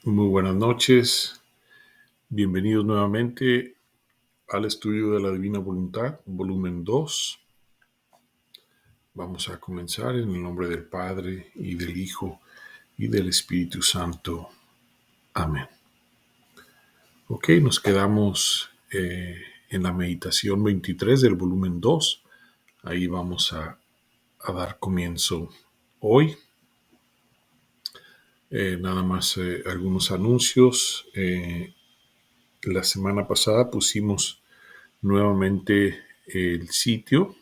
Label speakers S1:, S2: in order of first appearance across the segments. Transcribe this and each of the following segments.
S1: Muy buenas noches, bienvenidos nuevamente al estudio de la Divina Voluntad, volumen 2. Vamos a comenzar en el nombre del Padre, y del Hijo, y del Espíritu Santo. Amén. Ok, nos quedamos en la meditación 23 del volumen 2. Ahí vamos a dar comienzo hoy. Nada más algunos anuncios. La semana pasada pusimos nuevamente el sitio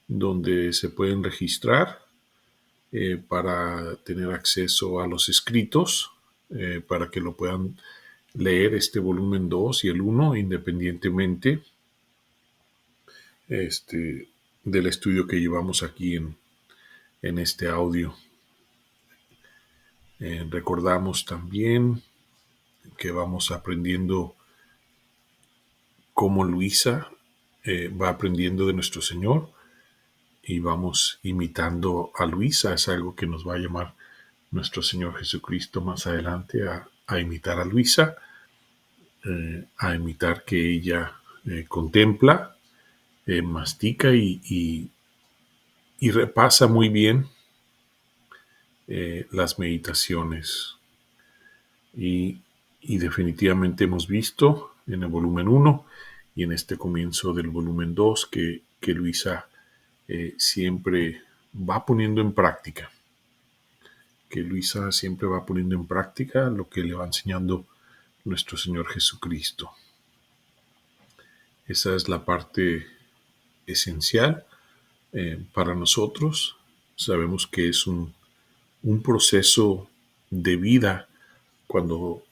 S1: donde se pueden registrar para tener acceso a los escritos, para que lo puedan leer este volumen 2 y el 1 independientemente del estudio que llevamos aquí en este audio. Recordamos también que vamos aprendiendo cómo Luisa va aprendiendo de nuestro Señor y vamos imitando a Luisa. Es algo que nos va a llamar nuestro Señor Jesucristo más adelante a imitar a Luisa, a imitar que ella contempla, mastica y repasa muy bien las meditaciones. Y, y definitivamente hemos visto en el volumen 1 y en este comienzo del volumen 2 que Luisa siempre va poniendo en práctica, que Luisa siempre va poniendo en práctica lo que le va enseñando nuestro Señor Jesucristo. Esa es la parte esencial para nosotros. Sabemos que es un proceso de vida cuando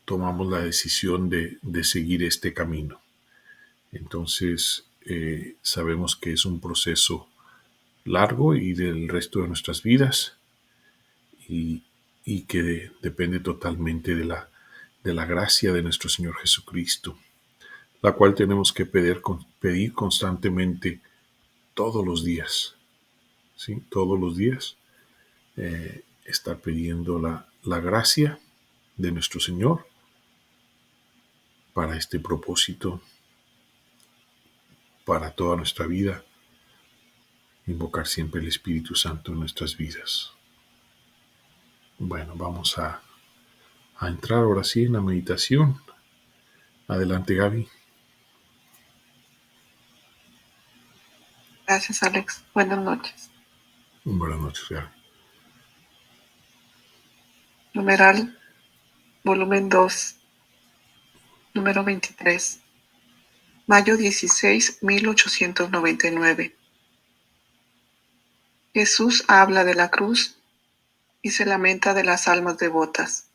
S1: tomamos la decisión de seguir este camino. Entonces, sabemos que es un proceso largo y del resto de nuestras vidas y, y que depende totalmente de la gracia de nuestro Señor Jesucristo, la cual tenemos que pedir constantemente todos los días, ¿sí? Todos los días estar pidiendo la gracia de nuestro Señor para este propósito, para toda nuestra vida, invocar siempre el Espíritu Santo en nuestras vidas. Bueno, vamos a entrar ahora sí en la meditación. Adelante, Gaby.
S2: Gracias, Alex. Buenas noches.
S1: Buenas noches, Gaby.
S2: Numeral, volumen 2, número 23. Mayo 16, 1899. Jesús habla de la cruz y se lamenta de las almas devotas.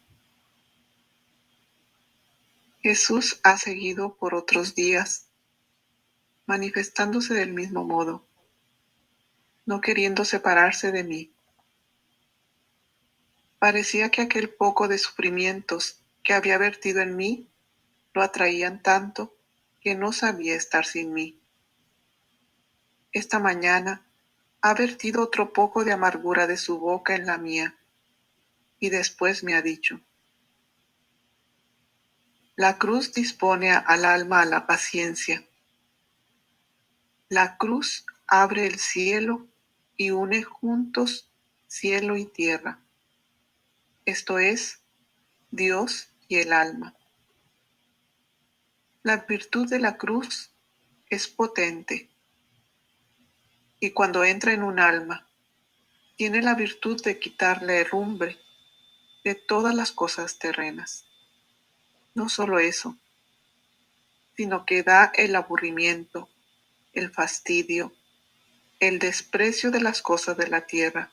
S2: Jesús ha seguido por otros días, manifestándose del mismo modo, no queriendo separarse de mí. Parecía que aquel poco de sufrimientos que había vertido en mí lo atraían tanto que no sabía estar sin mí. Esta mañana ha vertido otro poco de amargura de su boca en la mía, y después me ha dicho: la cruz dispone al alma a la paciencia. La cruz abre el cielo y une juntos cielo y tierra, esto es, Dios y el alma. La virtud de la cruz es potente, y cuando entra en un alma, tiene la virtud de quitar la herrumbre de todas las cosas terrenas. No solo eso, sino que da el aburrimiento, el fastidio, el desprecio de las cosas de la tierra,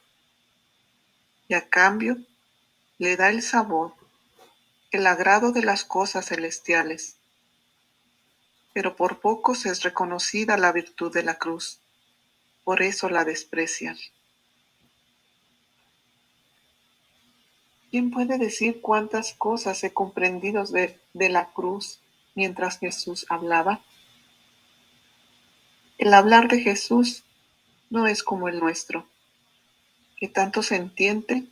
S2: y a cambio le da el sabor, el agrado de las cosas celestiales. Pero por pocos es reconocida la virtud de la cruz, por eso la desprecian. ¿Quién puede decir cuántas cosas he comprendido de la cruz mientras Jesús hablaba? El hablar de Jesús no es como el nuestro, que tanto se entiende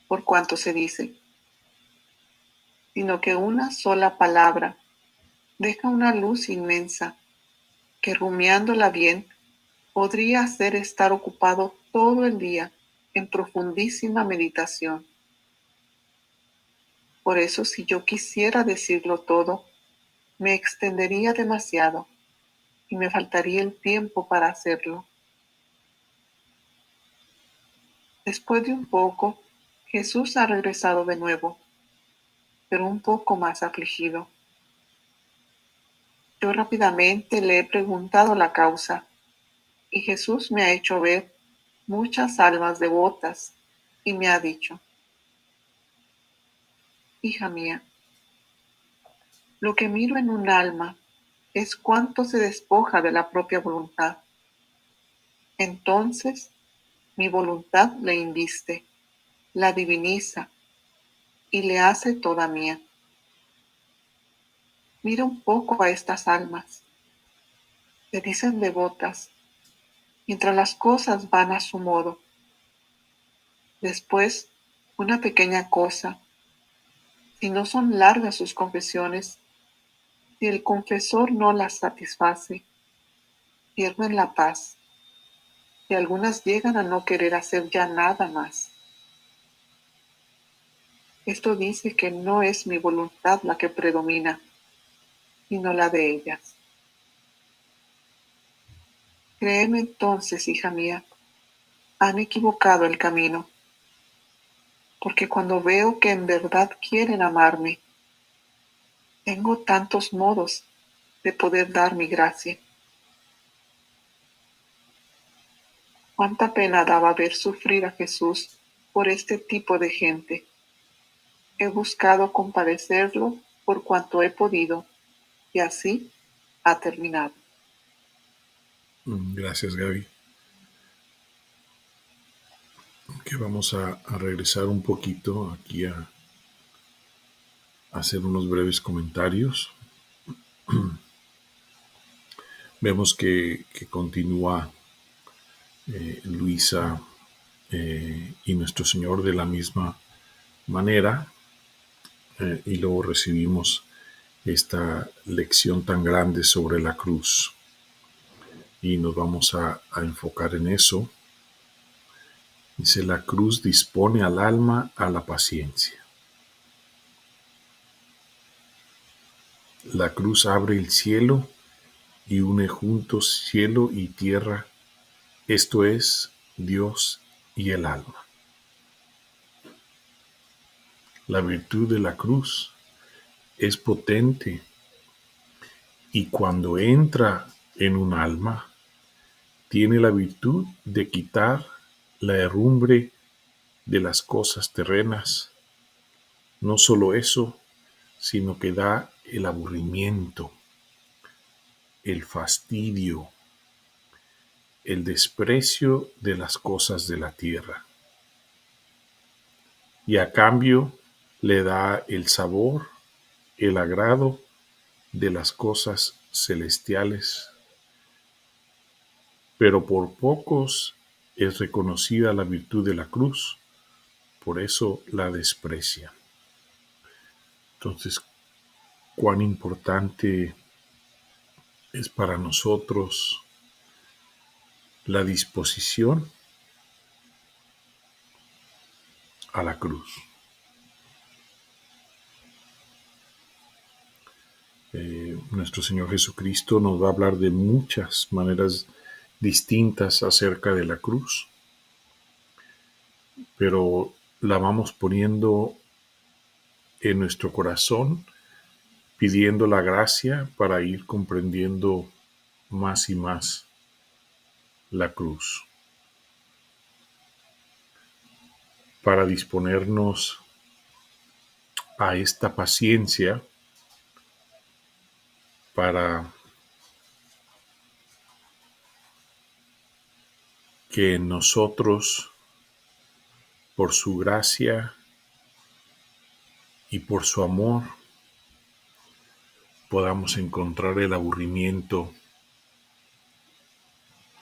S2: por cuanto se dice. sino que una sola palabra deja una luz inmensa que, rumiándola bien, podría hacer estar ocupado todo el día en profundísima meditación. Por eso, si yo quisiera decirlo todo, me extendería demasiado y me faltaría el tiempo para hacerlo. Después de un poco, Jesús ha regresado de nuevo, pero un poco más afligido. Yo rápidamente le he preguntado la causa, y Jesús me ha hecho ver muchas almas devotas y me ha dicho: hija mía, lo que miro en un alma es cuánto se despoja de la propia voluntad. Entonces mi voluntad le inviste, la diviniza y le hace toda mía. Mira un poco a estas almas. Se dicen devotas, mientras las cosas van a su modo. Después, una pequeña cosa. Si no son largas sus confesiones, si el confesor no las satisface, pierden la paz, y algunas llegan a no querer hacer ya nada más. Esto dice que no es mi voluntad la que predomina, sino la de ellas. Créeme entonces, hija mía, han equivocado el camino, porque cuando veo que en verdad quieren amarme, tengo tantos modos de poder dar mi gracia. Cuánta pena daba ver sufrir a Jesús por este tipo de gente. He buscado compadecerlo por cuanto he podido, y así ha terminado.
S1: Gracias, Gaby. Que vamos a regresar un poquito aquí a hacer unos breves comentarios. Vemos que continúa Luisa y nuestro Señor de la misma manera, y luego recibimos esta lección tan grande sobre la cruz y nos vamos a enfocar en eso. Dice: la cruz dispone al alma a la paciencia. La cruz abre el cielo y une juntos cielo y tierra, esto es, Dios y el alma. La virtud de la cruz es potente y cuando entra en un alma, tiene la virtud de quitar la herrumbre de las cosas terrenas. No solo eso, sino que da el aburrimiento, el fastidio, el desprecio de las cosas de la tierra. Y a cambio le da el sabor, el agrado de las cosas celestiales. Pero por pocos es reconocida la virtud de la cruz, por eso la desprecian. Entonces, cuán importante es para nosotros la disposición a la cruz. Nuestro Señor Jesucristo nos va a hablar de muchas maneras distintas acerca de la cruz, pero la vamos poniendo en nuestro corazón, pidiendo la gracia para ir comprendiendo más y más la cruz, para disponernos a esta paciencia, para que nosotros, por su gracia y por su amor, podamos encontrar el aburrimiento,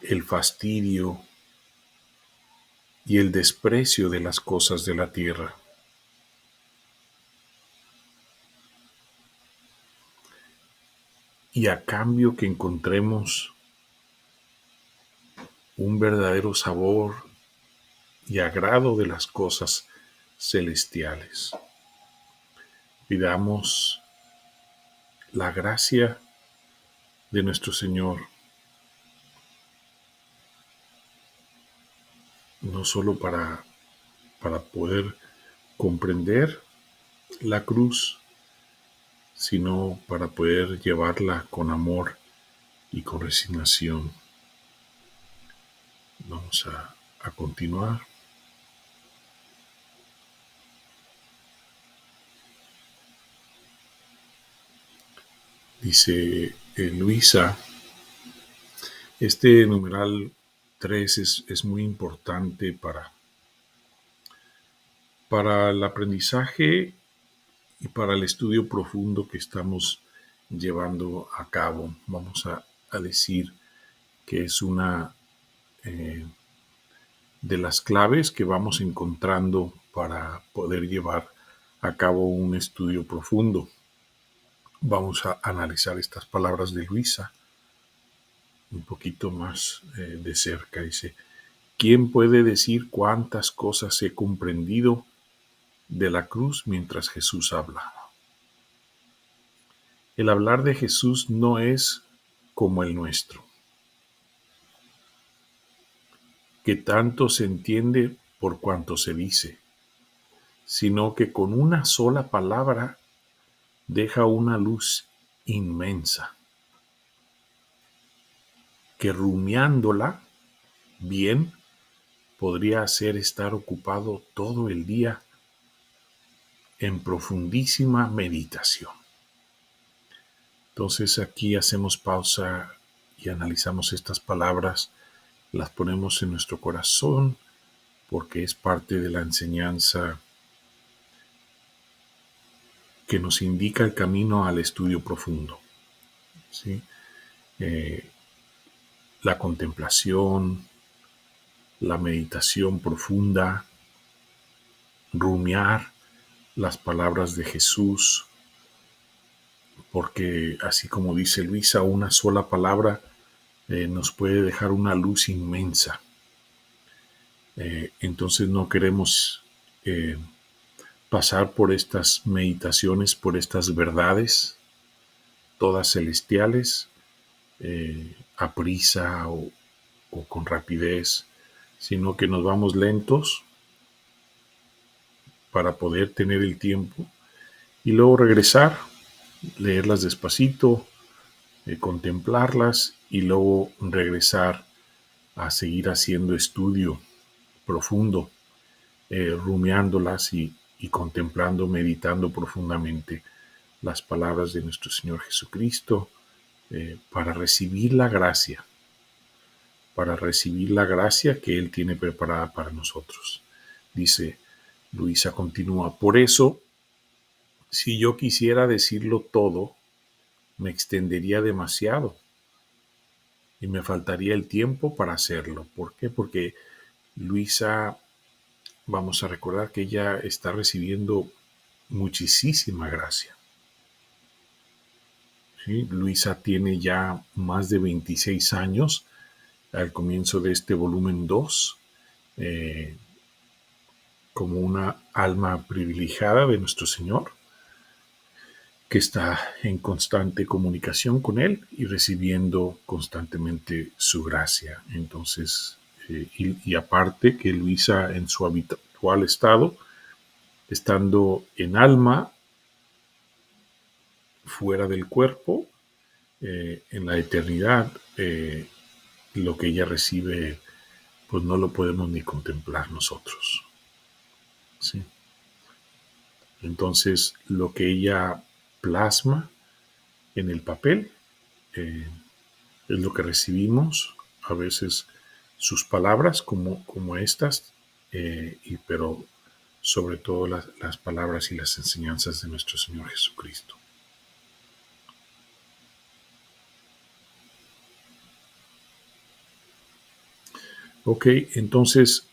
S1: el fastidio y el desprecio de las cosas de la tierra. y a cambio que encontremos un verdadero sabor y agrado de las cosas celestiales. Pidamos la gracia de nuestro Señor, no solo para poder comprender la cruz, sino para poder llevarla con amor y con resignación. Vamos a continuar. Dice Luisa, este numeral 3 es muy importante para el aprendizaje y para el estudio profundo que estamos llevando a cabo. Vamos a decir que es una de las claves que vamos encontrando para poder llevar a cabo un estudio profundo. Vamos a analizar estas palabras de Luisa un poquito más de cerca. Dice, ¿quién puede decir cuántas cosas he comprendido de la cruz mientras Jesús habla? El hablar de Jesús no es como el nuestro, que tanto se entiende por cuanto se dice, sino que con una sola palabra deja una luz inmensa, que rumiándola bien podría hacer estar ocupado todo el día en profundísima meditación. Entonces aquí hacemos pausa y analizamos estas palabras, las ponemos en nuestro corazón porque es parte de la enseñanza que nos indica el camino al estudio profundo. ¿Sí? La contemplación, la meditación profunda, rumiar las palabras de Jesús, porque así como dice Luisa, una sola palabra nos puede dejar una luz inmensa. Entonces no queremos pasar por estas meditaciones, por estas verdades, todas celestiales, a prisa o con rapidez, sino que nos vamos lentos para poder tener el tiempo y luego regresar, leerlas despacito, contemplarlas y luego regresar a seguir haciendo estudio profundo, rumiándolas y contemplando, meditando profundamente las palabras de nuestro Señor Jesucristo para recibir la gracia que Él tiene preparada para nosotros. Dice Luisa, continúa, por eso, si yo quisiera decirlo todo, me extendería demasiado y me faltaría el tiempo para hacerlo. ¿Por qué? Porque Luisa, vamos a recordar que ella está recibiendo muchísima gracia. ¿Sí? Luisa tiene ya más de 26 años al comienzo de este volumen 2, como una alma privilegiada de nuestro Señor, que está en constante comunicación con Él y recibiendo constantemente su gracia. Entonces, y aparte que Luisa en su habitual estado, estando en alma, fuera del cuerpo, en la eternidad, lo que ella recibe, pues no lo podemos ni contemplar nosotros. ¿Sí? Entonces, lo que ella plasma en el papel es lo que recibimos, a veces sus palabras como estas, pero sobre todo las palabras y las enseñanzas de nuestro Señor Jesucristo. Ok, entonces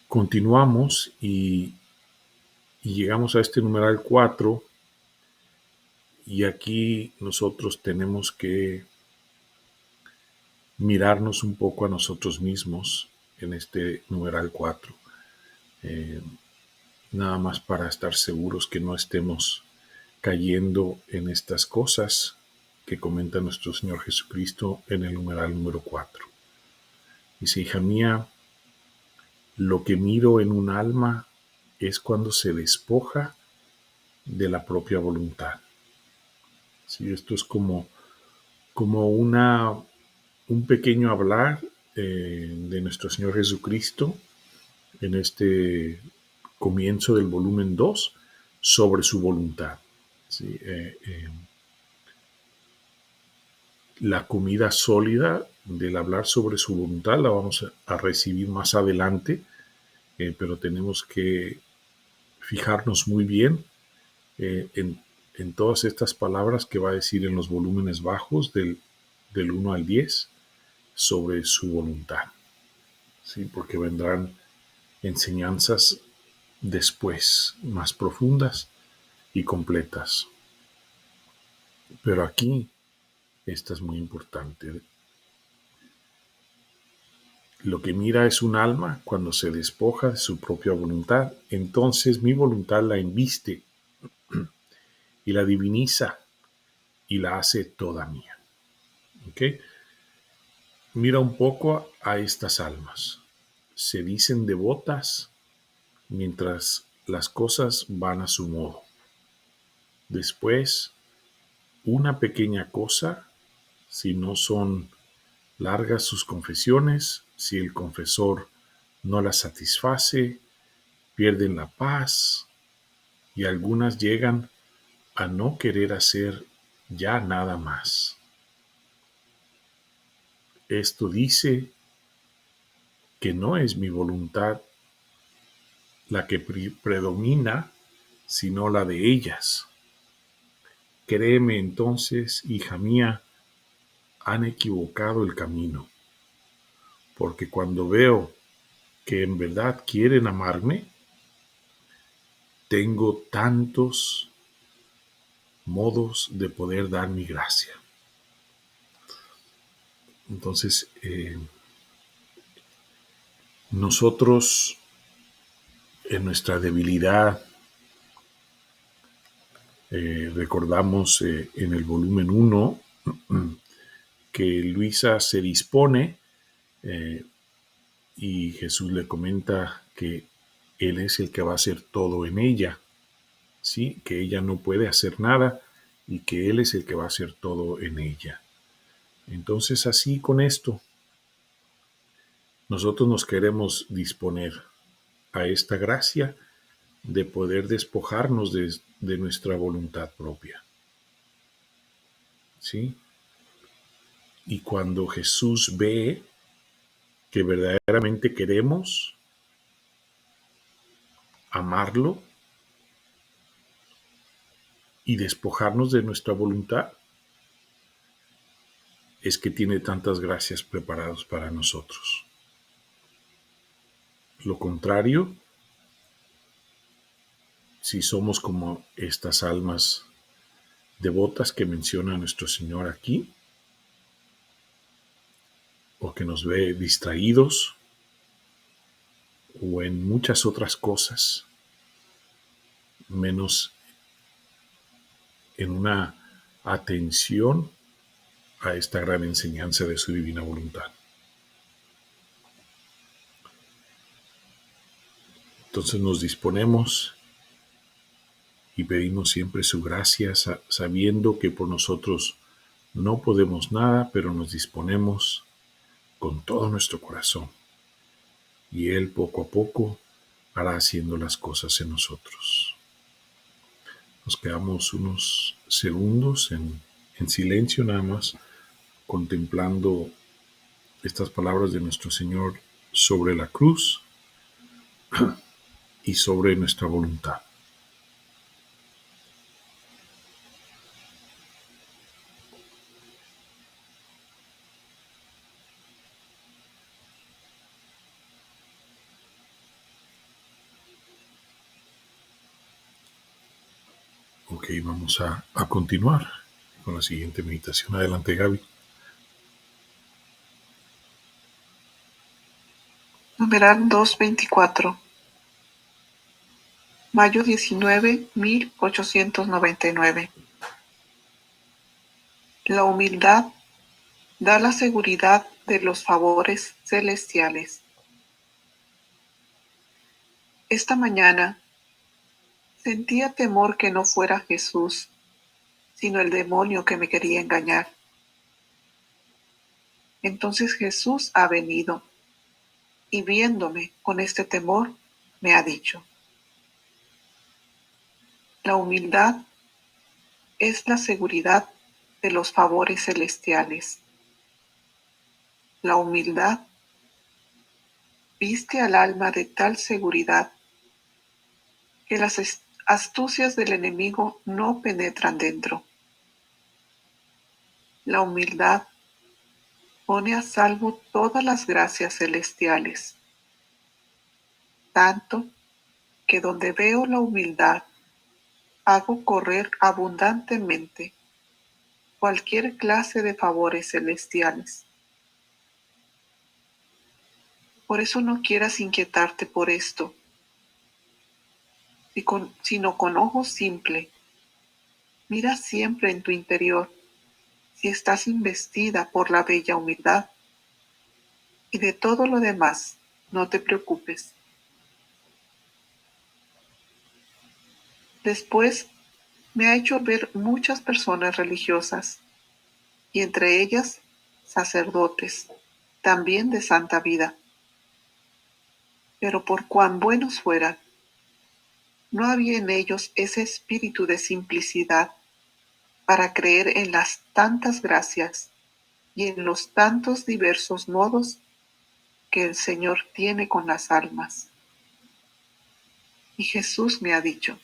S1: continuamos y llegamos a este numeral 4 Y aquí nosotros tenemos que mirarnos un poco a nosotros mismos en este numeral 4, nada más para estar seguros que no estemos cayendo en estas cosas que comenta nuestro Señor Jesucristo en el numeral número 4. Dice: hija mía, lo que miro en un alma es cuando se despoja de la propia voluntad. ¿Sí? Esto es como un pequeño hablar de nuestro Señor Jesucristo en este comienzo del volumen 2 sobre su voluntad. ¿Sí? La comida sólida del hablar sobre su voluntad la vamos a recibir más adelante, pero tenemos que fijarnos muy bien eh, en, en todas estas palabras que va a decir en los volúmenes bajos del 1 al 10 sobre su voluntad. ¿Sí? Porque vendrán enseñanzas después, más profundas y completas. Pero aquí, esta es muy importante. Lo que mira es un alma cuando se despoja de su propia voluntad. Entonces mi voluntad la inviste y la diviniza y la hace toda mía. ¿Okay? Mira un poco a estas almas. Se dicen devotas mientras las cosas van a su modo. Después, una pequeña cosa, si no son largas sus confesiones, si el confesor no las satisface, pierden la paz y algunas llegan a no querer hacer ya nada más. Esto dice que no es mi voluntad la que predomina, sino la de ellas. Créeme entonces, hija mía, han equivocado el camino, porque cuando veo que en verdad quieren amarme, tengo tantos modos de poder dar mi gracia. Entonces, nosotros en nuestra debilidad, recordamos en el volumen 1 que Luisa se dispone y Jesús le comenta que Él es el que va a hacer todo en ella, ¿sí? Que ella no puede hacer nada y que Él es el que va a hacer todo en ella. Entonces, así con esto, nosotros nos queremos disponer a esta gracia de poder despojarnos de nuestra voluntad propia, ¿sí? Y cuando Jesús ve que verdaderamente queremos amarlo y despojarnos de nuestra voluntad, es que tiene tantas gracias preparadas para nosotros. Lo contrario, si somos como estas almas devotas que menciona nuestro Señor aquí, o que nos ve distraídos, o en muchas otras cosas, menos en una atención a esta gran enseñanza de su divina voluntad. Entonces nos disponemos y pedimos siempre su gracia, sabiendo que por nosotros no podemos nada, pero nos disponemos con todo nuestro corazón. Y Él poco a poco hará haciendo las cosas en nosotros. Nos quedamos unos segundos en silencio nada más, contemplando estas palabras de nuestro Señor sobre la cruz y sobre nuestra voluntad. Ok, Ok, vamos a continuar con la siguiente meditación. Adelante, Gaby.
S2: Numeral 224. Mayo 19, 1899. La humildad da la seguridad de los favores celestiales. Esta mañana sentía temor que no fuera Jesús, sino el demonio que me quería engañar. Entonces Jesús ha venido y viéndome con este temor, me ha dicho: la humildad es la seguridad de los favores celestiales. La humildad viste al alma de tal seguridad que las astucias del enemigo no penetran dentro. La humildad pone a salvo todas las gracias celestiales, tanto que donde veo la humildad hago correr abundantemente cualquier clase de favores celestiales. Por eso no quieras inquietarte por esto, sino con ojo simple. Mira siempre en tu interior si estás investida por la bella humildad, y de todo lo demás no te preocupes. Después me ha hecho ver muchas personas religiosas, y entre ellas sacerdotes, también de santa vida. Pero por cuán buenos fueran, no había en ellos ese espíritu de simplicidad para creer en las tantas gracias y en los tantos diversos modos que el Señor tiene con las almas. Y Jesús me ha dicho: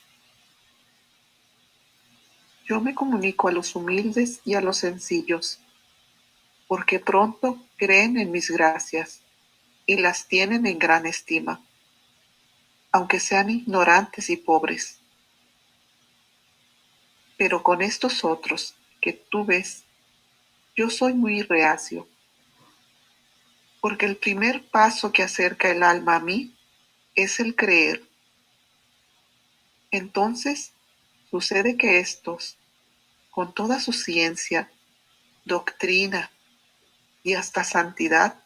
S2: yo me comunico a los humildes y a los sencillos, porque pronto creen en mis gracias y las tienen en gran estima, aunque sean ignorantes y pobres. Pero con estos otros que tú ves, yo soy muy reacio, porque el primer paso que acerca el alma a mí es el creer. Entonces sucede que estos, con toda su ciencia, doctrina y hasta santidad,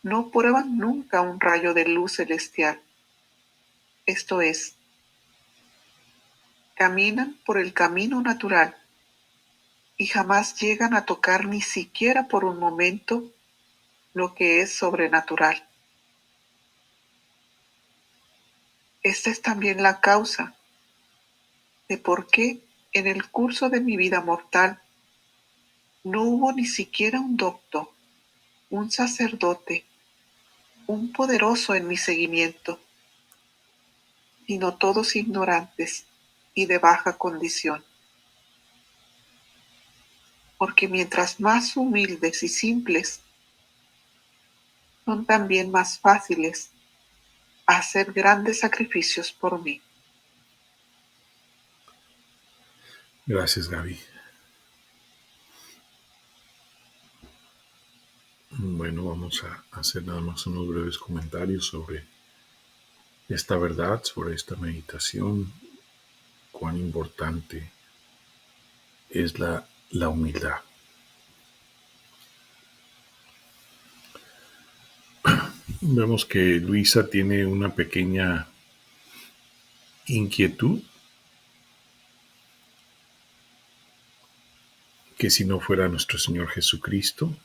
S2: no prueban nunca un rayo de luz celestial. Esto es, caminan por el camino natural y jamás llegan a tocar ni siquiera por un momento lo que es sobrenatural. Esta es también la causa de por qué en el curso de mi vida mortal no hubo ni siquiera un doctor, un sacerdote, un poderoso en mi seguimiento, sino todos ignorantes y de baja condición. Porque mientras más humildes y simples, son también más fáciles a hacer grandes sacrificios por mí.
S1: Gracias, Gaby. Bueno, vamos a hacer nada más unos breves comentarios sobre esta verdad, sobre esta meditación, cuán importante es la humildad. Vemos que Luisa tiene una pequeña inquietud, que si no fuera nuestro Señor Jesucristo,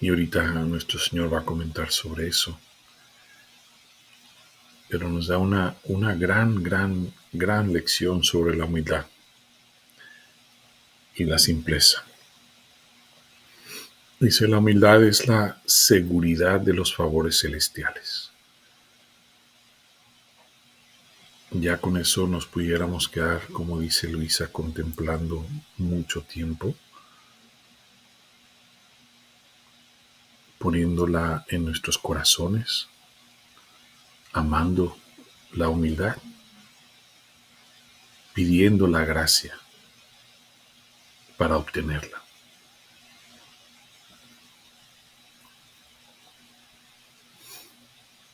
S1: y ahorita nuestro Señor va a comentar sobre eso, pero nos da una gran lección sobre la humildad y la simpleza. Dice, la humildad es la seguridad de los favores celestiales. Ya con eso nos pudiéramos quedar, como dice Luisa, contemplando mucho tiempo, poniéndola en nuestros corazones, amando la humildad. pidiendo la gracia para obtenerla.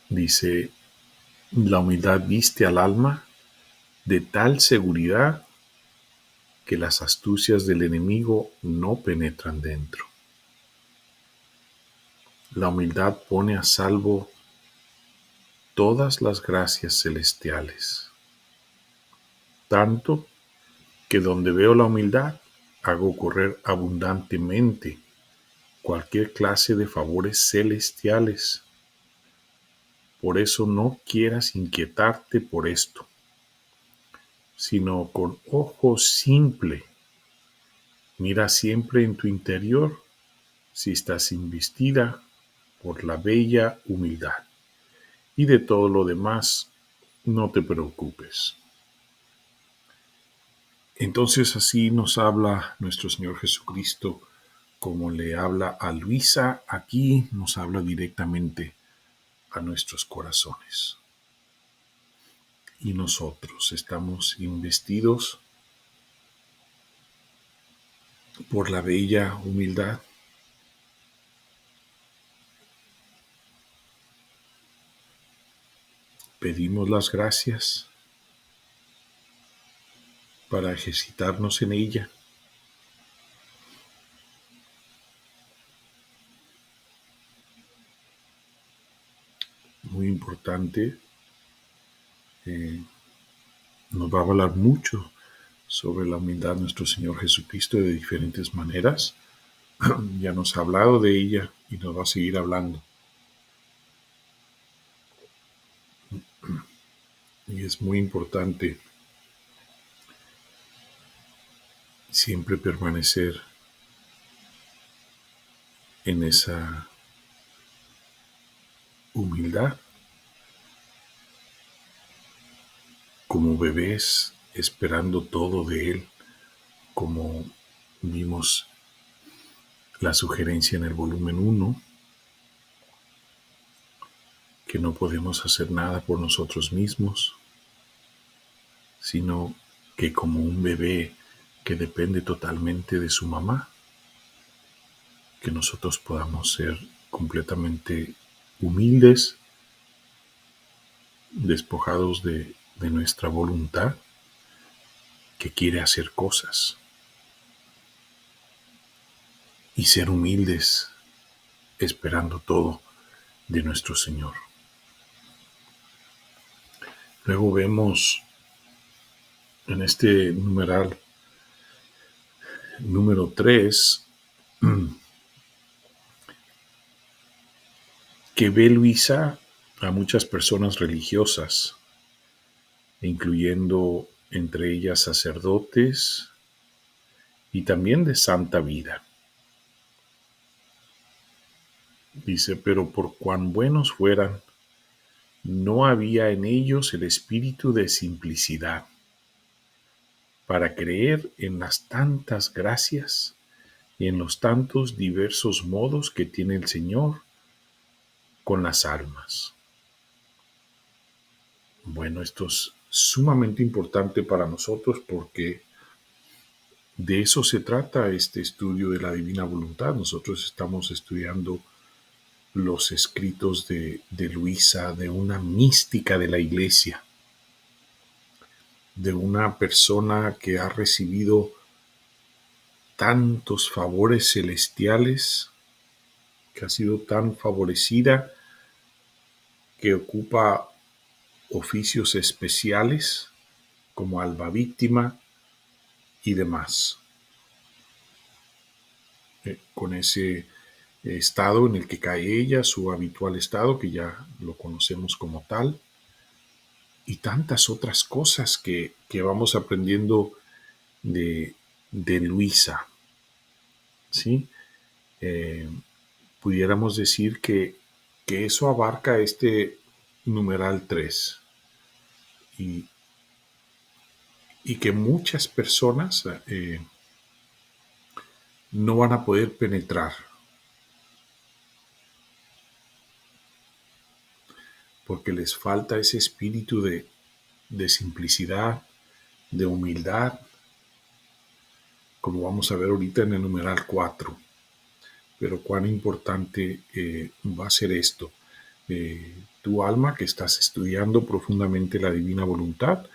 S1: Dice, la humildad viste al alma de tal seguridad que las astucias del enemigo no penetran dentro. La humildad pone a salvo todas las gracias celestiales, tanto que donde veo la humildad hago correr abundantemente cualquier clase de favores celestiales. Por eso no quieras inquietarte por esto, sino con ojo simple. Mira siempre en tu interior si estás investida por la bella humildad. Y de todo lo demás, no te preocupes. Entonces así nos habla nuestro Señor Jesucristo, como le habla a Luisa, aquí nos habla directamente a nuestros corazones. Y nosotros estamos investidos por la bella humildad. Pedimos las gracias para ejercitarnos en ella. Muy importante, nos va a hablar mucho sobre la humildad nuestro Señor Jesucristo de diferentes maneras. Ya nos ha hablado de ella y nos va a seguir hablando. Y es muy importante siempre permanecer en esa humildad, como bebés esperando todo de Él, como vimos la sugerencia en el volumen 1, que no podemos hacer nada por nosotros mismos, sino que como un bebé que depende totalmente de su mamá, que nosotros podamos ser completamente humildes, despojados de nuestra voluntad, que quiere hacer cosas, y ser humildes, esperando todo de nuestro Señor. Luego vemos en este numeral número 3 que ve Luisa a muchas personas religiosas, incluyendo entre ellas sacerdotes y también de santa vida. Dice, pero por cuán buenos fueran, no había en ellos el espíritu de simplicidad para creer en las tantas gracias y en los tantos diversos modos que tiene el Señor con las almas. Bueno, esto es sumamente importante para nosotros porque de eso se trata este estudio de la divina voluntad. Nosotros estamos estudiando los escritos de Luisa, de una mística de la iglesia, de una persona que ha recibido tantos favores celestiales, que ha sido tan favorecida, que ocupa oficios especiales como alba víctima y demás. Con ese estado en el que cae ella, su habitual estado, que ya lo conocemos como tal, y tantas otras cosas que vamos aprendiendo de Luisa, ¿sí? Pudiéramos decir que eso abarca este numeral 3 y, y que muchas personas no van a poder penetrar porque les falta ese espíritu de simplicidad, de humildad, como vamos a ver ahorita en el numeral 4. Pero cuán importante va a ser esto. Tu alma que estás estudiando profundamente la divina voluntad,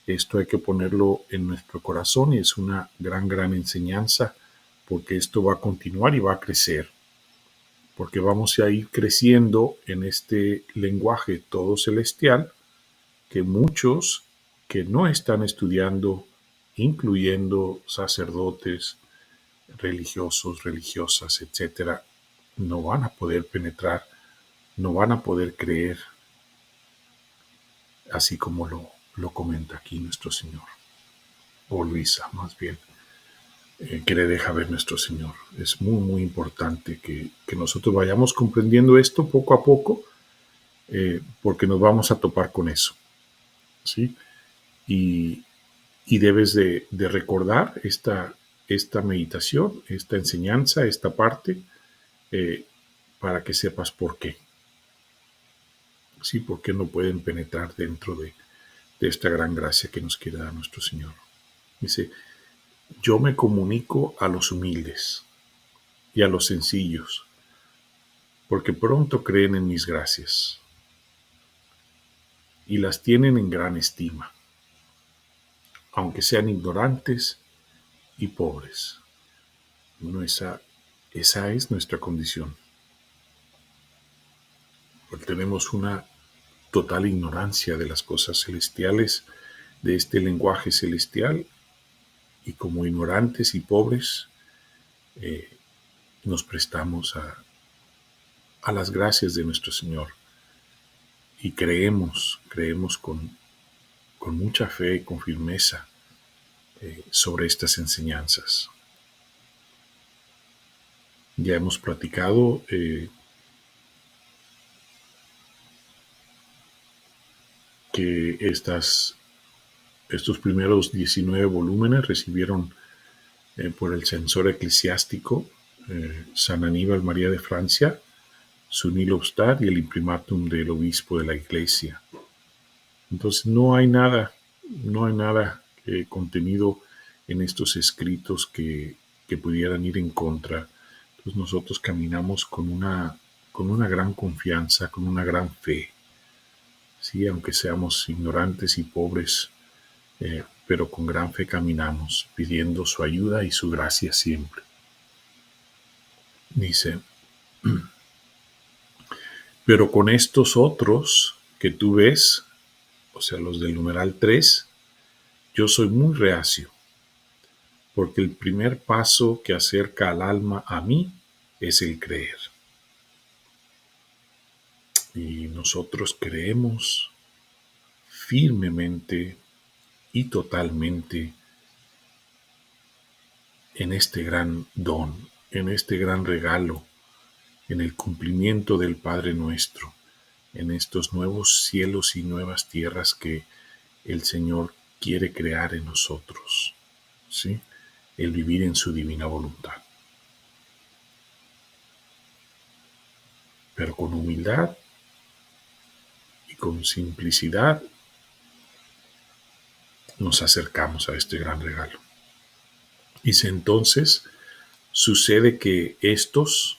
S1: esto hay que ponerlo en nuestro corazón y es una gran enseñanza porque esto va a continuar y va a crecer. Porque vamos a ir creciendo en este lenguaje todo celestial que muchos que no están estudiando, incluyendo sacerdotes, religiosos, religiosas, etcétera, no van a poder penetrar, no van a poder creer, así como lo comenta aquí nuestro Señor, o Luisa más bien, que le deja ver nuestro Señor. Es muy importante que nosotros vayamos comprendiendo esto poco a poco, porque nos vamos a topar con eso, ¿sí? Y, y debes de recordar esta meditación, esta enseñanza, esta parte, para que sepas por qué. Sí, por qué no pueden penetrar dentro de esta gran gracia que nos quiere dar nuestro Señor. Dice, yo me comunico a los humildes y a los sencillos, porque pronto creen en mis gracias y las tienen en gran estima, aunque sean ignorantes y pobres. Bueno, esa es nuestra condición. Porque tenemos una total ignorancia de las cosas celestiales, de este lenguaje celestial, y como ignorantes y pobres nos prestamos a las gracias de nuestro Señor y creemos con mucha fe, con firmeza sobre estas enseñanzas. Ya hemos platicado que estos primeros 19 volúmenes recibieron por el censor eclesiástico San Aníbal María de Francia, su nihil obstat y el imprimatum del obispo de la iglesia. Entonces no hay nada contenido en estos escritos que pudieran ir en contra. Entonces nosotros caminamos con una gran confianza, con una gran fe, ¿sí? Aunque seamos ignorantes y pobres, pero con gran fe caminamos, pidiendo su ayuda y su gracia siempre. Dice, pero con estos otros que tú ves, o sea, los del numeral 3, yo soy muy reacio, porque el primer paso que acerca al alma a mí es el creer. Y nosotros creemos firmemente y totalmente en este gran don, en este gran regalo, en el cumplimiento del Padre nuestro, en estos nuevos cielos y nuevas tierras que el Señor quiere crear en nosotros, ¿sí? El vivir en su divina voluntad. Pero con humildad y con simplicidad nos acercamos a este gran regalo. Dice entonces, sucede que estos,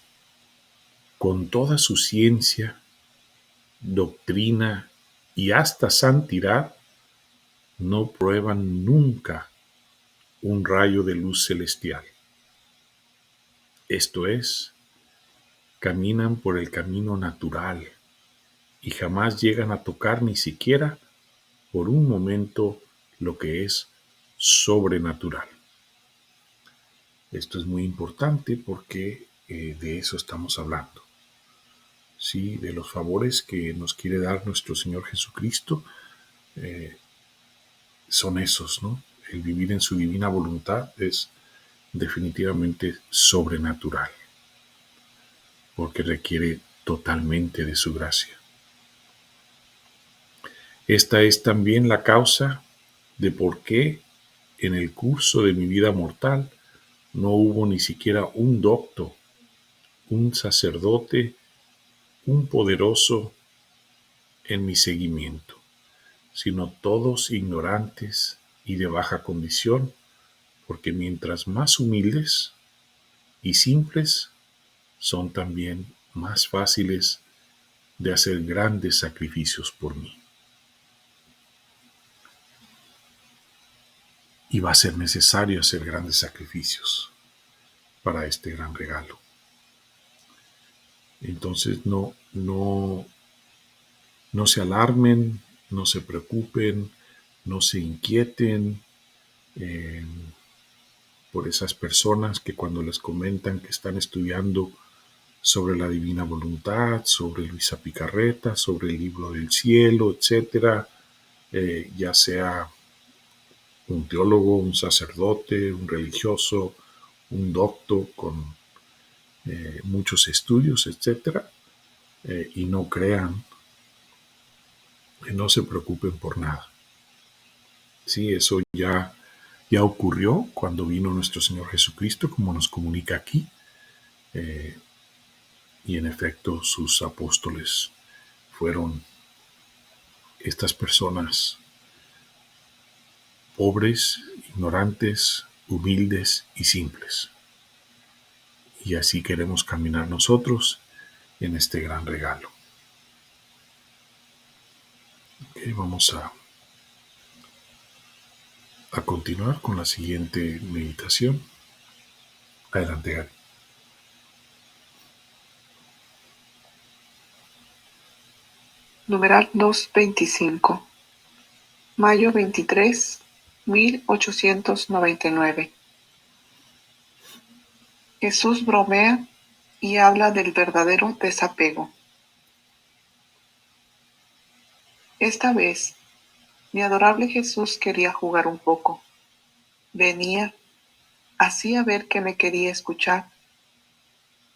S1: con toda su ciencia, doctrina y hasta santidad, no prueban nunca un rayo de luz celestial. Esto es, caminan por el camino natural y jamás llegan a tocar ni siquiera por un momento lo que es sobrenatural. Esto es muy importante porque de eso estamos hablando. Sí, de los favores que nos quiere dar nuestro Señor Jesucristo, son esos, ¿no? El vivir en su divina voluntad es definitivamente sobrenatural, porque requiere totalmente de su gracia. Esta es también la causa de por qué en el curso de mi vida mortal no hubo ni siquiera un docto, un sacerdote, un poderoso en mi seguimiento, sino todos ignorantes y de baja condición, porque mientras más humildes y simples, son también más fáciles de hacer grandes sacrificios por mí. Y va a ser necesario hacer grandes sacrificios para este gran regalo. Entonces no se alarmen, no se preocupen, no se inquieten eh, por esas personas que cuando les comentan que están estudiando sobre la divina voluntad, sobre Luisa Picarreta, sobre el libro del cielo, etcétera, ya sea un teólogo, un sacerdote, un religioso, un doctor con muchos estudios, etcétera, y no crean, no se preocupen por nada. Sí, eso ya ocurrió cuando vino nuestro Señor Jesucristo, como nos comunica aquí, eh, y en efecto sus apóstoles fueron estas personas pobres, ignorantes, humildes y simples. Y así queremos caminar nosotros en este gran regalo. Okay, vamos a continuar con la siguiente meditación. Adelante, Gaby.
S2: Numeral 225. Mayo 23, 1899. Jesús bromea y habla del verdadero desapego. Esta vez, mi adorable Jesús quería jugar un poco. Venía, hacía ver que me quería escuchar,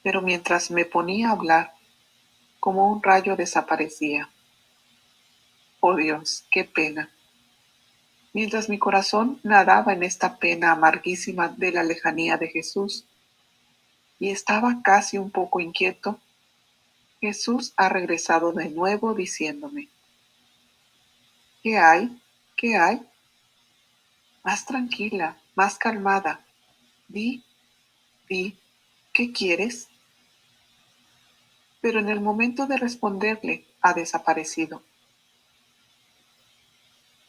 S2: pero mientras me ponía a hablar, como un rayo desaparecía. Oh Dios, qué pena. Mientras mi corazón nadaba en esta pena amarguísima de la lejanía de Jesús, y estaba casi un poco inquieto, Jesús ha regresado de nuevo diciéndome: ¿qué hay? ¿Qué hay? Más tranquila, más calmada. Di, di, ¿qué quieres? Pero en el momento de responderle, ha desaparecido.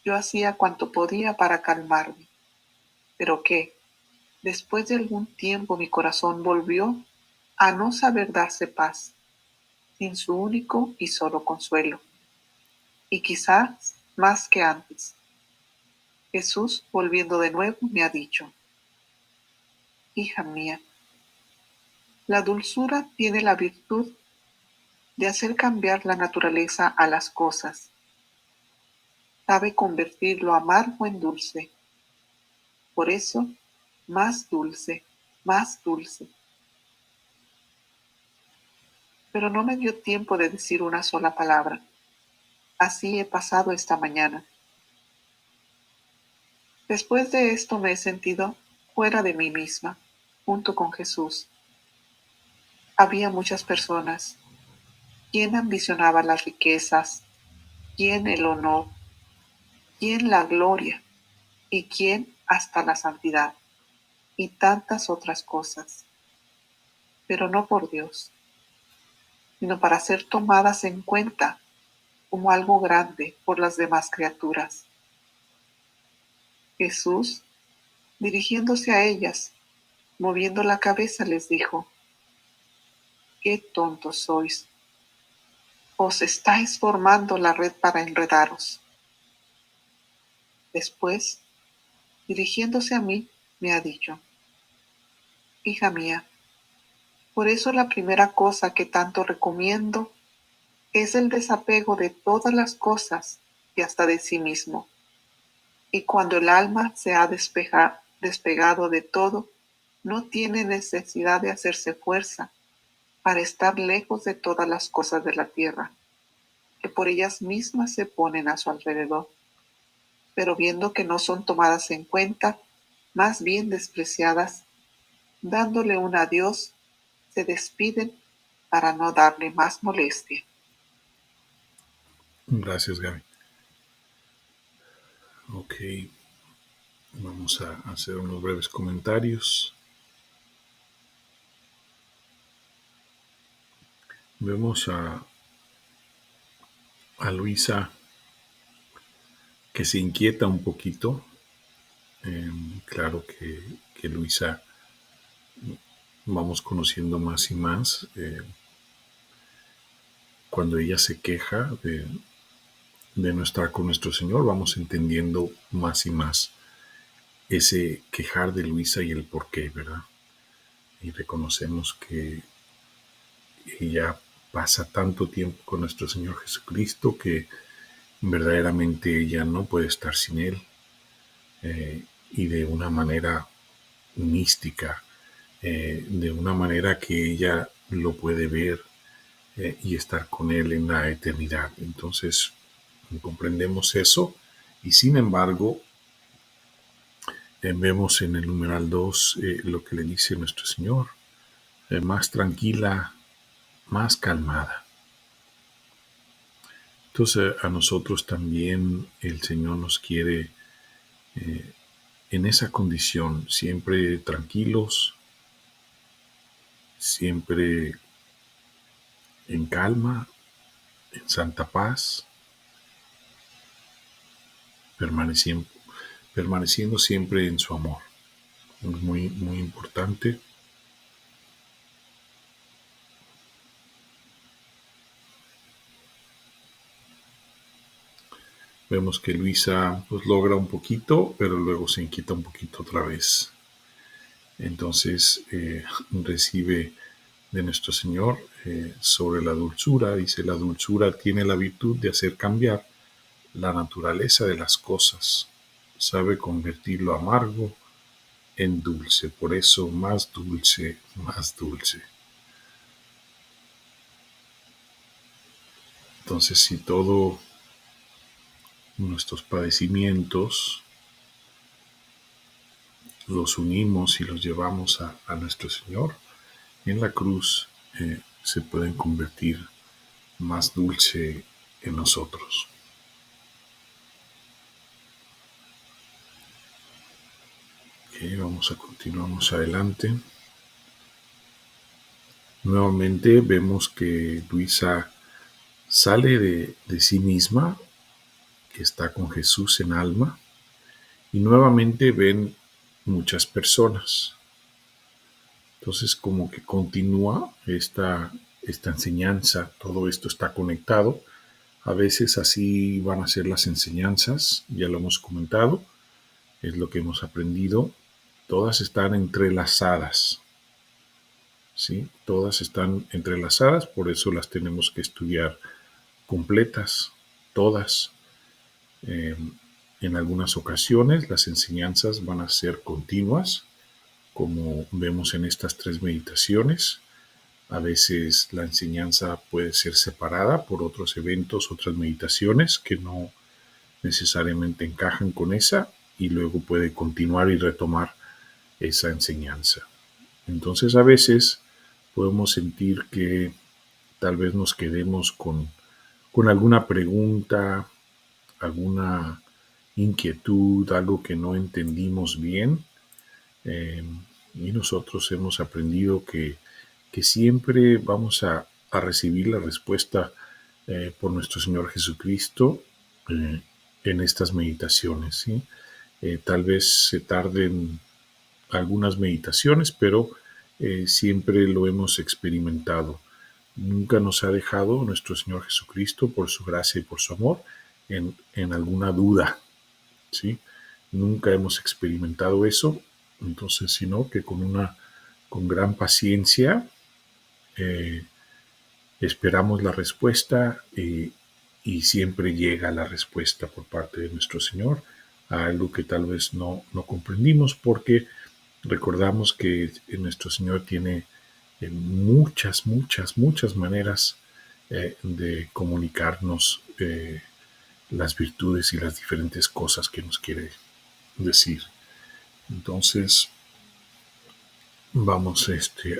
S2: Yo hacía cuanto podía para calmarme, pero que, después de algún tiempo, mi corazón volvió a no saber darse paz, sin su único y solo consuelo, y quizás más que antes. Jesús, volviendo de nuevo, me ha dicho: hija mía, la dulzura tiene la virtud de hacer cambiar la naturaleza a las cosas. Sabe convertir lo amargo en dulce. Por eso, más dulce, más dulce. Pero no me dio tiempo de decir una sola palabra. Así he pasado esta mañana. Después de esto me he sentido fuera de mí misma, junto con Jesús. Había muchas personas. ¿Quién ambicionaba las riquezas? ¿Quién el honor? ¿Quién la gloria? ¿Y quién hasta la santidad? Y tantas otras cosas. Pero no por Dios, sino para ser tomadas en cuenta como algo grande por las demás criaturas. Jesús, dirigiéndose a ellas, moviendo la cabeza, les dijo: qué tontos sois. Os estáis formando la red para enredaros. Después, dirigiéndose a mí, me ha dicho: hija mía, por eso la primera cosa que tanto recomiendo es el desapego de todas las cosas y hasta de sí mismo. Y cuando el alma se ha despegado de todo, no tiene necesidad de hacerse fuerza para estar lejos de todas las cosas de la tierra, que por ellas mismas se ponen a su alrededor. Pero viendo que no son tomadas en cuenta, más bien despreciadas, dándole un adiós, se despiden para no darle más molestia.
S1: Gracias, Gaby. Ok. Vamos a hacer unos breves comentarios. Vemos a Luisa que se inquieta un poquito. Claro que Luisa vamos conociendo más y más. Cuando ella se queja de no estar con nuestro Señor, vamos entendiendo más y más ese quejar de Luisa y el por qué, ¿verdad? Y reconocemos que ella pasa tanto tiempo con nuestro Señor Jesucristo que verdaderamente ella no puede estar sin Él, y de una manera mística, de una manera que ella lo puede ver, y estar con Él en la eternidad. Entonces comprendemos eso y sin embargo vemos en el numeral 2 lo que le dice nuestro Señor, más tranquila, más calmada. Entonces a nosotros también el Señor nos quiere en esa condición, siempre tranquilos, siempre en calma, en santa paz, permaneciendo, permaneciendo siempre en su amor. Es muy, muy importante. Vemos que Luisa pues logra un poquito, pero luego se inquieta un poquito otra vez. Entonces recibe de nuestro Señor sobre la dulzura. Dice, la dulzura tiene la virtud de hacer cambiar la naturaleza de las cosas. Sabe convertir lo amargo en dulce. Por eso más dulce, más dulce. Entonces si todos nuestros padecimientos los unimos y los llevamos a nuestro Señor, en la cruz se pueden convertir más dulce en nosotros. Vamos a continuar más adelante. Nuevamente vemos que Luisa sale de sí misma, que está con Jesús en alma, y nuevamente ven muchas personas. Entonces como que continúa esta enseñanza, todo esto está conectado. A veces así van a ser las enseñanzas, ya lo hemos comentado, es lo que hemos aprendido. Todas están entrelazadas, ¿sí? Todas están entrelazadas, por eso las tenemos que estudiar completas, todas. En algunas ocasiones las enseñanzas van a ser continuas, como vemos en estas 3 meditaciones. A veces la enseñanza puede ser separada por otros eventos, otras meditaciones que no necesariamente encajan con esa, y luego puede continuar y retomar esa enseñanza. Entonces a veces podemos sentir que tal vez nos quedemos con alguna pregunta, alguna inquietud, algo que no entendimos bien, y nosotros hemos aprendido que siempre vamos a recibir la respuesta por nuestro Señor Jesucristo en estas meditaciones, ¿sí? Tal vez se tarden algunas meditaciones, pero siempre lo hemos experimentado. Nunca nos ha dejado nuestro Señor Jesucristo, por su gracia y por su amor, en alguna duda, ¿sí? Nunca hemos experimentado eso, entonces, sino que con gran paciencia eh, esperamos la respuesta, y siempre llega la respuesta por parte de nuestro Señor a algo que tal vez no comprendimos, porque recordamos que nuestro Señor tiene muchas, muchas, muchas maneras de comunicarnos las virtudes y las diferentes cosas que nos quiere decir. Entonces, vamos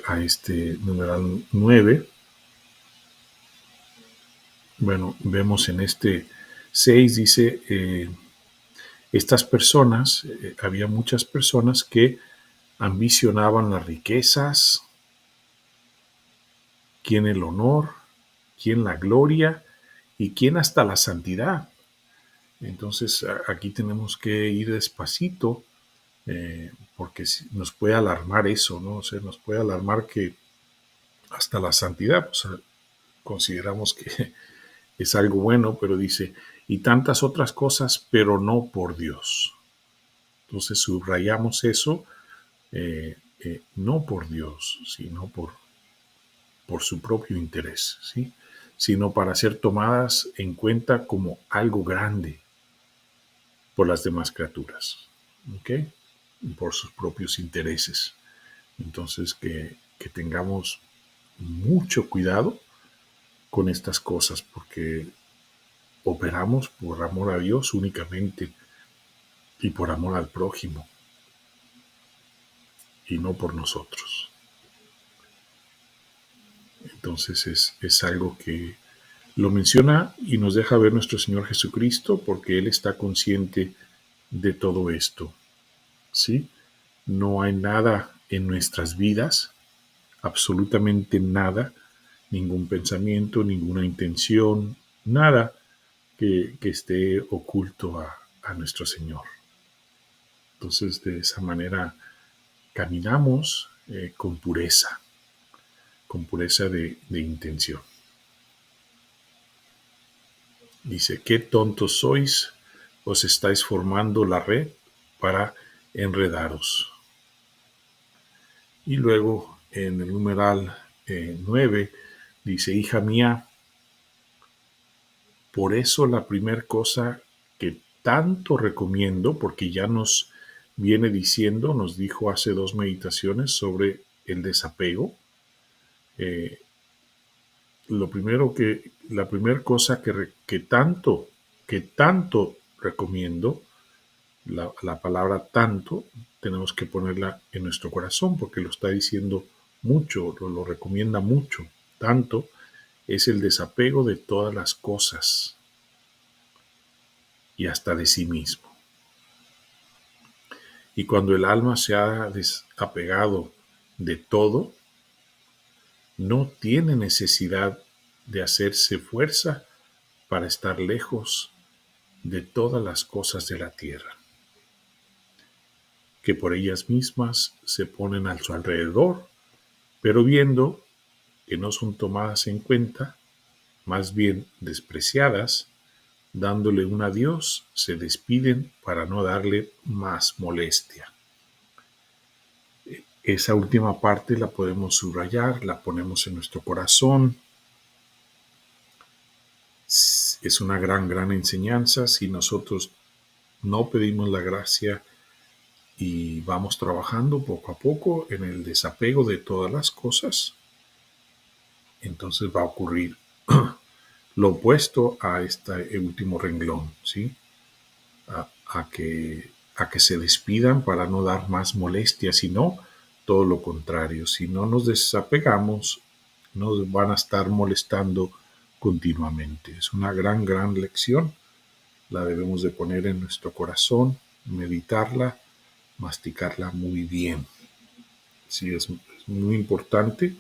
S1: a este numeral 9. Bueno, vemos en este 6, dice, Estas personas, había muchas personas que ambicionaban las riquezas, quién el honor, quién la gloria y quién hasta la santidad. Entonces aquí tenemos que ir despacito, porque nos puede alarmar eso, ¿no? O sea, nos puede alarmar que hasta la santidad, pues, consideramos que es algo bueno, pero dice, y tantas otras cosas, pero no por Dios. Entonces subrayamos eso, no por Dios, sino por su propio interés, ¿sí? Sino para ser tomadas en cuenta como algo grande por las demás criaturas, ¿ok? Por sus propios intereses. Entonces que tengamos mucho cuidado con estas cosas, porque operamos por amor a Dios únicamente y por amor al prójimo, y no por nosotros. Entonces es algo que lo menciona y nos deja ver nuestro Señor Jesucristo, porque Él está consciente de todo esto, ¿sí? No hay nada en nuestras vidas, absolutamente nada, ningún pensamiento, ninguna intención, nada que esté oculto a nuestro Señor. Entonces, de esa manera caminamos con pureza de intención. Dice, qué tontos sois, os estáis formando la red para enredaros. Y luego en el numeral 9 dice, hija mía, por eso la primera cosa que tanto recomiendo, porque ya nos viene diciendo, nos dijo hace 2 meditaciones sobre el desapego, la primera cosa que tanto recomiendo, la palabra tanto, tenemos que ponerla en nuestro corazón porque lo está diciendo mucho, lo recomienda mucho. Tanto es el desapego de todas las cosas y hasta de sí mismo. Y cuando el alma se ha desapegado de todo, no tiene necesidad de hacerse fuerza para estar lejos de todas las cosas de la tierra, que por ellas mismas se ponen a su alrededor, pero viendo que no son tomadas en cuenta, más bien despreciadas, dándole un adiós, se despiden para no darle más molestia. Esa última parte la podemos subrayar, la ponemos en nuestro corazón. Es una gran enseñanza si nosotros no pedimos la gracia y vamos trabajando poco a poco en el desapego de todas las cosas. Entonces va a ocurrir lo opuesto a este último renglón, ¿sí? A que se despidan para no dar más molestia, sino todo lo contrario. Si no nos desapegamos, nos van a estar molestando continuamente. Es una gran lección. La debemos de poner en nuestro corazón, meditarla, masticarla muy bien. Sí, es muy importante.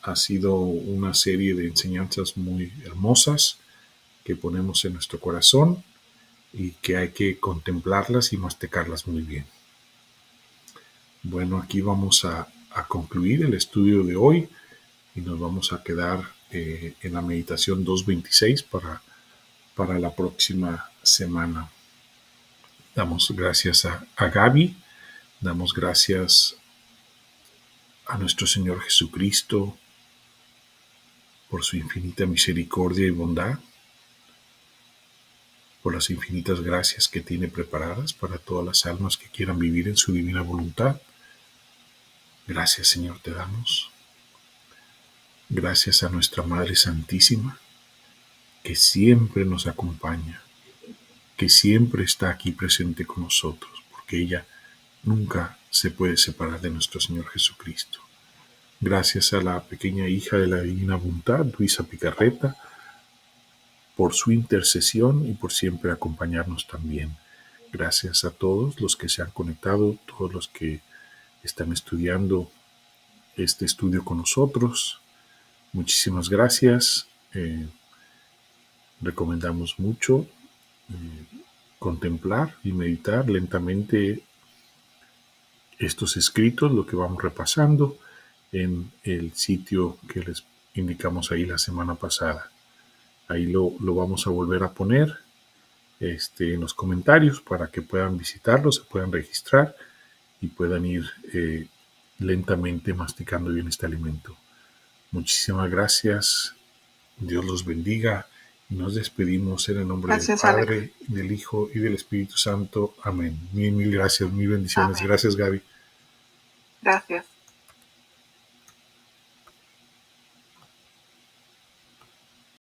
S1: Ha sido una serie de enseñanzas muy hermosas que ponemos en nuestro corazón y que hay que contemplarlas y masticarlas muy bien. Bueno, aquí vamos a concluir el estudio de hoy y nos vamos a quedar en la meditación 226 para la próxima semana. Damos gracias a Gaby, damos gracias a nuestro Señor Jesucristo por su infinita misericordia y bondad, por las infinitas gracias que tiene preparadas para todas las almas que quieran vivir en su divina voluntad. Gracias, Señor, te damos. Gracias a nuestra Madre Santísima, que siempre nos acompaña, que siempre está aquí presente con nosotros, porque ella nunca se puede separar de nuestro Señor Jesucristo. Gracias a la pequeña hija de la divina voluntad, Luisa Picarreta, por su intercesión y por siempre acompañarnos también. Gracias a todos los que se han conectado, todos los que están estudiando este estudio con nosotros. Muchísimas gracias. Recomendamos mucho contemplar y meditar lentamente estos escritos, lo que vamos repasando en el sitio que les indicamos ahí la semana pasada. Ahí lo vamos a volver a poner en los comentarios para que puedan visitarlo, se puedan registrar y puedan ir lentamente masticando bien este alimento. Muchísimas gracias. Dios los bendiga. Y nos despedimos en el nombre del
S2: Gracias, Alex.
S1: Padre, del Hijo y del Espíritu Santo. Amén. Mil gracias, mil bendiciones.
S2: Amén.
S1: Gracias, Gaby.
S2: Gracias.